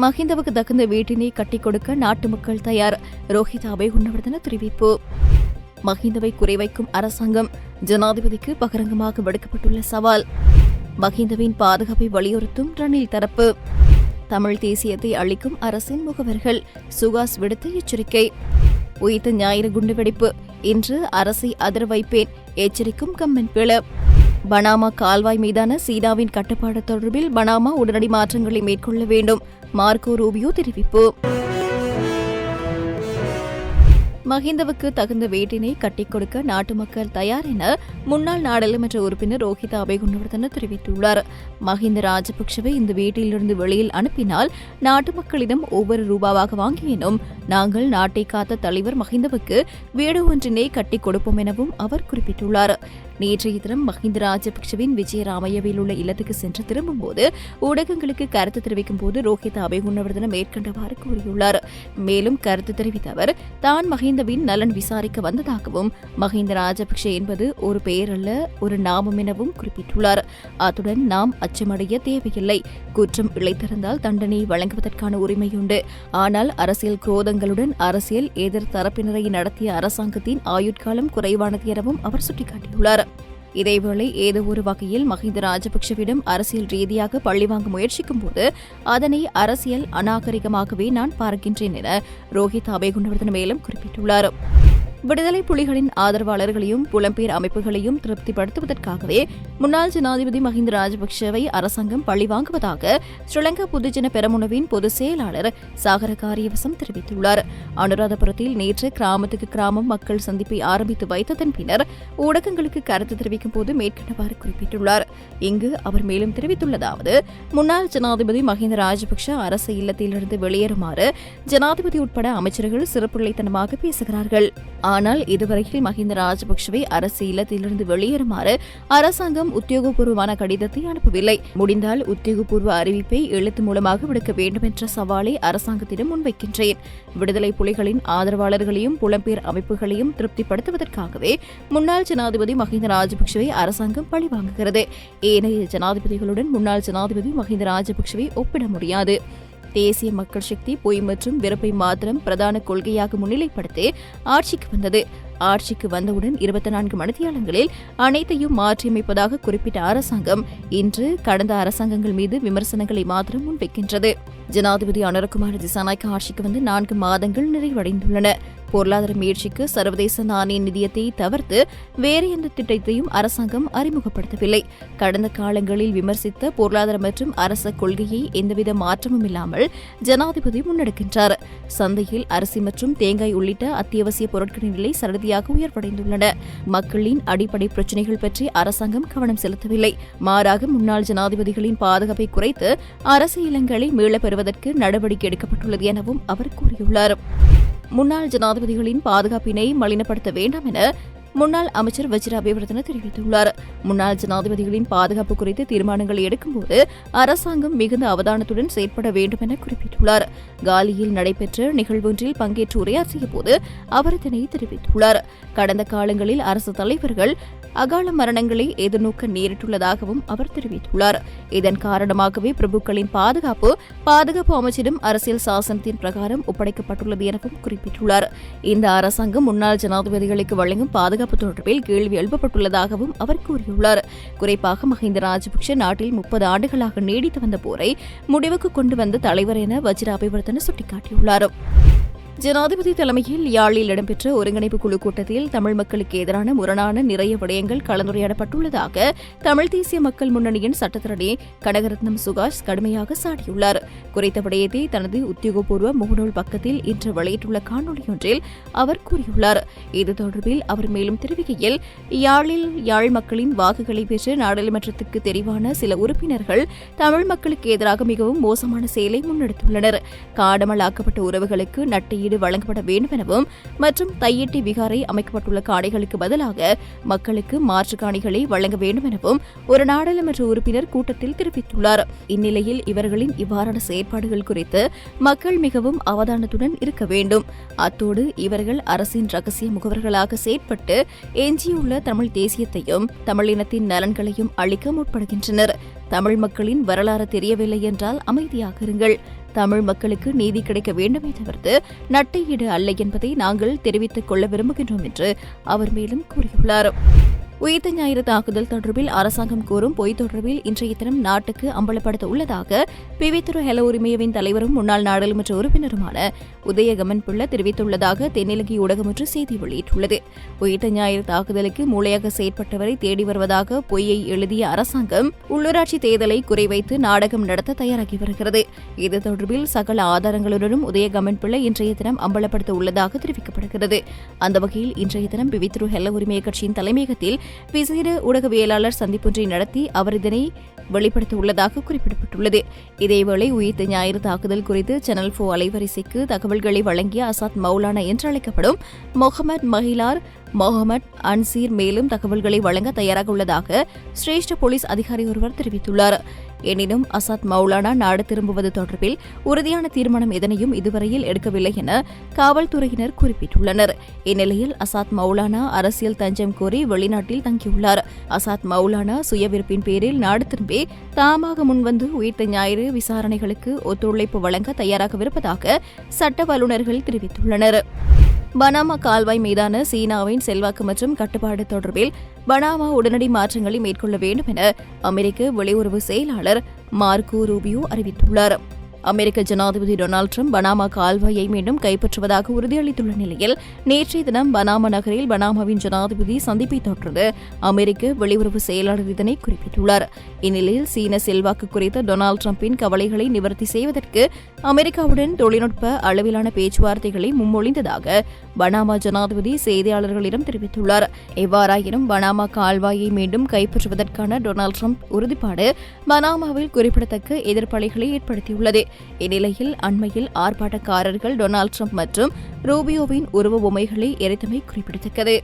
மஹிந்தவுக்கு தகுந்த வீட்டினை கட்டிக் கொடுக்க நாட்டு மக்கள் தயார். ரோஹித் அபேகுணவர்தன தெரிவிப்பு. மஹிந்தவை குறைவைக்கும் அரசாங்கம், ஜனாதிபதிக்கு பகிரங்கமாக விடுக்கப்பட்டுள்ள சவால். மஹிந்தவின் பாதுகாப்பை வலியுறுத்தும் ரணில் தரப்பு. தமிழ் தேசியத்தை அளிக்கும் அரசின் முகவர்கள், சுகாஸ் விடுத்த எச்சரிக்கை. உயிர்த்த ஞாயிறு குண்டுவெடிப்பு, இன்று அரசை அதிர வைப்பேன், எச்சரிக்கும் கம்மன் பிள. பனாமா கால்வாய் மீதான சீனாவின் கட்டுப்பாடு தொடர்பில் பனாமா உடனடி மாற்றங்களை மேற்கொள்ள வேண்டும், மார்க்கோ ரூபியோ தெரிவிப்பு. மஹிந்தவுக்கு தகுந்த வீட்டினை கட்டிக் கொடுக்க நாட்டு மக்கள் தயார் என முன்னாள் நாடாளுமன்ற உறுப்பினர் ரோஹித் அபேகுணவர்தன தெரிவித்துள்ளார். மஹிந்த ராஜபக்சவை இந்த வீட்டிலிருந்து வெளியில் அனுப்பினால் நாட்டு மக்களிடம் ஒவ்வொரு ரூபாவாக வாங்கியேனும் நாங்கள் நாட்டை காத்த தலைவர் மஹிந்தவுக்கு வீடு ஒன்றினை கட்டிக் கொடுப்போம் எனவும் அவர் குறிப்பிட்டுள்ளார். நேற்றைய தினம் மஹிந்த ராஜபக்சவின் விஜயராமய்யவில் உள்ள இல்லத்துக்கு சென்று திரும்பும்போது ஊடகங்களுக்கு கருத்து தெரிவிக்கும் போது ரோஹித் அபேகுணவர்தன மேற்கண்டவாறு கூறியுள்ளார். மேலும் கருத்து தெரிவித்த அவர் தான் மஹிந்தவின் நலன் விசாரிக்க வந்ததாகவும் மஹிந்த ராஜபக்ச என்பது ஒரு பெயர் அல்ல, ஒரு நாமம் எனவும் குறிப்பிட்டுள்ளார். அத்துடன் நாம் அச்சமடைய தேவையில்லை, குற்றம் இழைத்திருந்தால் தண்டனை வழங்குவதற்கான உரிமையுண்டு. ஆனால் அரசியல் குரோதங்களுடன் அரசியல் எதிர் தரப்பினரை நடத்திய அரசாங்கத்தின் ஆயுட்காலம் குறைவானது எனவும் அவர் சுட்டிக்காட்டியுள்ளார். இதேவேளை ஏதோ ஒரு வகையில் மஹிந்த ராஜபக்சவிடம் அரசியல் ரீதியாக பழிவாங்க முயற்சிக்கும் போது அதனை அரசியல் அநாகரிகமாகவே நான் பார்க்கின்றேன் என ரோஹித் அபேகுணவர்தன மேலும் குறிப்பிட்டுள்ளார். விடுதலை புலிகளின் ஆதரவாளர்களையும் புலம்பெயர் அமைப்புகளையும் திருப்திப்படுத்துவதற்காகவே முன்னாள் ஜனாதிபதி மஹிந்த ராஜபக்சவை அரசாங்கம் பழிவாங்குவதாக ஸ்ரீலங்கா பொதுஜன பெரமுனவின் பொதுச் செயலாளர் சாகர காரியவசம் தெரிவித்துள்ளார். அனுராதபுரத்தில் நேற்று கிராமத்துக்கு கிராமம் மக்கள் சந்திப்பை ஆரம்பித்து வைத்ததன் பின்னர் ஊடகங்களுக்கு கருத்து தெரிவிக்கும் போது மேற்கண்டவாறு குறிப்பிட்டுள்ளார். இங்கு அவர் மேலும் தெரிவித்துள்ளதாவது, முன்னாள் ஜனாதிபதி மஹிந்த ராஜபக்ச அரசு இல்லத்திலிருந்து வெளியேறுமாறு ஜனாதிபதி உட்பட அமைச்சர்கள் சிறப்புள்ளைத்தனமாக பேசுகிறார்கள். ஆனால் இதுவரையில் மஹிந்த ராஜபக்சவை அரசு இல்லத்திலிருந்து வெளியேறுமாறு அரசாங்கம் உத்தியோகபூர்வமான கடிதத்தை அனுப்பவில்லை. முடிந்தால் உத்தியோகபூர்வ அறிவிப்பை எழுத்து மூலமாக விடுக்க வேண்டும் என்ற சவாலை அரசாங்கத்திடம் முன்வைக்கின்றேன். விடுதலை புலிகளின் ஆதரவாளர்களையும் புலம்பெயர் அமைப்புகளையும் திருப்திப்படுத்துவதற்காகவே முன்னாள் ஜனாதிபதி மஹிந்த ராஜபக்சவை அரசாங்கம் பழிவாங்குகிறது. ஏனைய ஜனாதிபதிகளுடன் முன்னாள் ஜனாதிபதி மஹிந்த ராஜபக்சவை ஒப்பிட முடியாது. தேசிய மக்கள் சக்தி பொய் மற்றும் வெறுப்பை மாத்திரம் பிரதான கொள்கையாக முன்னிலைப்படுத்தி ஆட்சிக்கு வந்தது. ஆட்சிக்கு வந்தவுடன் 24 மணித்தியாலங்களில் அனைத்தையும் மாற்றியமைப்பதாக குறிப்பிட்ட அரசாங்கம் இன்று கடந்த அரசாங்கங்கள் மீது விமர்சனங்களை மாத்திரம் முன்வைக்கின்றது. ஜனாதிபதி அனுரகுமார திசாநாயக்க ஆட்சிக்கு வந்து 4 மாதங்கள் நிறைவடைந்துள்ளன. பொருளாதார முயற்சிக்கு சர்வதேச நாணய நிதியத்தை தவிர்த்து வேறு எந்த திட்டத்தையும் அரசாங்கம் அறிமுகப்படுத்தவில்லை. கடந்த காலங்களில் விமர்சித்த பொருளாதார மற்றும் அரச கொள்கையை எந்தவித மாற்றமும் இல்லாமல் ஜனாதிபதி முன்னெடுக்கின்றார். சந்தையில் அரிசி மற்றும் தேங்காய் உள்ளிட்ட அத்தியாவசிய பொருட்களின் விலை சரதியாக உயர்வடைந்துள்ளன. மக்களின் அடிப்படை பிரச்சினைகள் பற்றி அரசாங்கம் கவனம் செலுத்தவில்லை. மாறாக முன்னாள் ஜனாதிபதிகளின் பாதுகாப்பை குறைத்து அரசியலங்களை மீளப் பெறுவதற்கு நடவடிக்கை எடுக்கப்பட்டுள்ளது எனவும் அவர் கூறியுள்ளார். முன்னாள் ஜனாதிபதிகளின் பாதுகாப்பினை மலினப்படுத்த வேண்டாம் என முன்னாள் அமைச்சர் வஜிர அபேவர்தன தெரிவித்துள்ளார். முன்னாள் ஜனாதிபதிகளின் பாதுகாப்பு குறித்து தீர்மானங்களை எடுக்கும்போது அரசாங்கம் மிகுந்த அவதானத்துடன் செயற்பட வேண்டும் என குறிப்பிட்டுள்ளார். காலியில் நடைபெற்ற நிகழ்வொன்றில் பங்கேற்று உரையாற்றிய போது அவர் இதனை தெரிவித்துள்ளார். கடந்த காலங்களில் அரசு தலைவர்கள் அகால மரணங்களை எதிர்நோக்க நேரிட்டுள்ளதாகவும் அவர் தெரிவித்துள்ளார். இதன் காரணமாகவே பிரபுக்களின் பாதுகாப்பு அமைச்சிடம் அரசியல் சாசனத்தின் பிரகாரம் ஒப்படைக்கப்பட்டுள்ளது எனவும் குறிப்பிட்டுள்ளார். இந்த அரசாங்கம் முன்னாள் ஜனாதிபதிகளுக்கு வழங்கும் பாதுகாப்பு தொடர்பில் கேள்வி எழுப்பப்பட்டுள்ளதாகவும் அவர் கூறியுள்ளார். குறிப்பாக மஹிந்த ராஜபக்ச நாட்டில் 30 ஆண்டுகளாக நீடித்து வந்த போரை முடிவுக்கு கொண்டு வந்த தலைவர் என வஜிர அபேவர்தன சுட்டிக்காட்டியுள்ளார். ஜனாதிபதி தலைமையில் யாழில் இடம்பெற்ற ஒருங்கிணைப்பு குழு கூட்டத்தில் தமிழ் மக்களுக்கு எதிரான முரணான நிறைய விடயங்கள் கலந்துரையாடப்பட்டுள்ளதாக தமிழ் தேசிய மக்கள் முன்னணியின் சட்டத்தரணி கனகரத்னம் சுகாஷ் கடுமையாக சாடியுள்ளார். குறித்த விடயத்தை தனது உத்தியோகபூர்வ முகநூல் பக்கத்தில் இன்று வெளியிட்டுள்ள காணொலியொன்றில் அவர் கூறியுள்ளார். இது தொடர்பில் அவர் மேலும் தெரிவிக்கையில், யாழில் யாழ் மக்களின் வாக்குகளை பெற்று நாடாளுமன்றத்துக்கு தெரிவான சில உறுப்பினர்கள் தமிழ் மக்களுக்கு எதிராக மிகவும் மோசமான செயலை முன்னெடுத்துள்ளனர். காணாமலாக்கப்பட்ட உறவுகளுக்கு நட்டு வழங்கப்பட வேண்டும் எனவும் மற்றும் தையிட்டி விகாரை அமைக்கப்பட்டுள்ள காணிகளுக்கு பதிலாக மக்களுக்கு மாற்று காணிகளை வழங்க வேண்டும் எனவும் ஒரு நாடாளுமன்ற உறுப்பினர் கூட்டத்தில் தெரிவித்துள்ளார். இந்நிலையில் இவர்களின் இவ்வாறான செயற்பாடுகள் குறித்து மக்கள் மிகவும் அவதானத்துடன் இருக்க வேண்டும். அத்தோடு இவர்கள் அரசின் ரகசிய முகவர்களாக செயற்பட்டு எஞ்சியுள்ள தமிழ் தேசியத்தையும் தமிழினத்தின் நலன்களையும் அளிக்க முற்படுகின்றனர். தமிழ் மக்களின் வரலாறு தெரியவில்லை என்றால் அமைதியாக இருங்கள். தமிழ் மக்களுக்கு நீதி கிடைக்க வேண்டுமே தவிர்த்து நட்டையீடு அல்ல என்பதை நாங்கள் தெரிவித்துக் கொள்ள விரும்புகின்றோம் என்று அவர் மேலும் கூறியுள்ளார். உயிர்த்த ஞாயிறு தாக்குதல் தொடர்பில் அரசாங்கம் கூறும் பொய் தொடர்பில் இன்றைய தினம் நாட்டுக்கு அம்பலப்படுத்த உள்ளதாக பிவித்துறை ஹெல உரிமையவின் தலைவரும் முன்னாள் நாடாளுமன்ற உறுப்பினருமான உதயகமன் பிள்ளை தெரிவித்துள்ளதாக தென்னிலங்கை ஊடகம் ஒன்று செய்தி வெளியிட்டுள்ளது. உயிர்த்த ஞாயிறு தாக்குதலுக்கு மூளையாக செயற்பட்டவரை தேடி வருவதாக பொய்யை எழுதிய அரசாங்கம் உள்ளூராட்சி தேர்தலை குறிவைத்து நாடகம் நடத்த தயாராகி வருகிறது. இது தொடர்பில் சகல ஆதாரங்களுடனும் உதயகமன் பிள்ளை இன்றைய தினம் அம்பலப்படுத்த உள்ளதாக தெரிவிக்கப்படுகிறது. அந்த வகையில் இன்றைய தினம் பிவித்துறை ஹெல உரிமைய கட்சியின் தலைமையகத்தில் விசேட ஊடகவியலாளர் சந்திப்பொன்றை நடத்தி அவர் இதனை வெளிப்படுத்த உள்ளதாக குறிப்பிடப்பட்டுள்ளது. இதேவேளை உயிர்த்த ஞாயிறு தாக்குதல் குறித்து சேனல் 4 அலைவரிசைக்கு தகவல்களை வழங்கிய அசாத் மௌலானா என்று அழைக்கப்படும் முகமது மஹிலார் முகமது அன்சீர் மேலும் தகவல்களை வழங்க தயாராக உள்ளதாக சிரேஷ்ட போலீஸ் அதிகாரி ஒருவர் தெரிவித்துள்ளார். எனினும் அசாத் மௌலானா நாடு திரும்புவது தொடர்பில் உறுதியான தீர்மானம் எதனையும் இதுவரையில் எடுக்கவில்லை என காவல்துறையினர் குறிப்பிட்டுள்ளனர். இந்நிலையில் அசாத் மௌலானா அரசியல் தஞ்சம் கோரி வெளிநாட்டில் தங்கியுள்ளார். அசாத் மௌலானா சுயவிருப்பின் பேரில் நாடு திரும்பி தாமாக முன்வந்து உயிர்த்த ஞாயிறு விசாரணைகளுக்கு ஒத்துழைப்பு வழங்க தயாராகவிருப்பதாக சட்ட வல்லுநர்கள் தெரிவித்துள்ளனர். பனாமா கால்வாய் மீதான சீனாவின் செல்வாக்கு மற்றும் கட்டுப்பாடு தொடர்பில் பனாமா உடனடி மாற்றங்களை மேற்கொள்ள வேண்டும் என அமெரிக்க வெளியுறவு செயலாளர் மார்கோ ரூபியோ அறிவித்துள்ளார். அமெரிக்க ஜனாதிபதி டொனால்டு டிரம்ப் பனாமா கால்வாயை மீண்டும் கைப்பற்றுவதாக உறுதியளித்துள்ள நிலையில் நேற்றைய தினம் பனாமா நகரில் பனாமாவின் ஜனாதிபதி சந்திப்பை தொடர்ந்து அமெரிக்க வெளியுறவு செயலாளர் இதனை குறிப்பிட்டுள்ளார். இந்நிலையில் சீன செல்வாக்கு குறித்த டொனால்டு டிரம்பின் கவலைகளை நிவர்த்தி செய்வதற்கு அமெரிக்காவுடன் தொழில்நுட்ப அளவிலான பேச்சுவார்த்தைகளை முன்மொழிந்ததாக பனாமா ஜனாதிபதி செய்தியாளர்களிடம் தெரிவித்துள்ளார். எவ்வாறாயினும் பனாமா கால்வாயை மீண்டும் கைப்பற்றுவதற்கான டொனால்டு டிரம்ப் உறுதிப்பாடு பனாமாவில் குறிப்பிடத்தக்க எதிர்ப்பலைகளை ஏற்படுத்தியுள்ளது. இந்நிலையில் அண்மையில் ஆர்ப்பாட்டக்காரர்கள் டொனால்டு டிரம்ப் மற்றும் ரூபியோவின் உருவ பொம்மைகளை எரித்தமை குறிப்பிடத்தக்கது.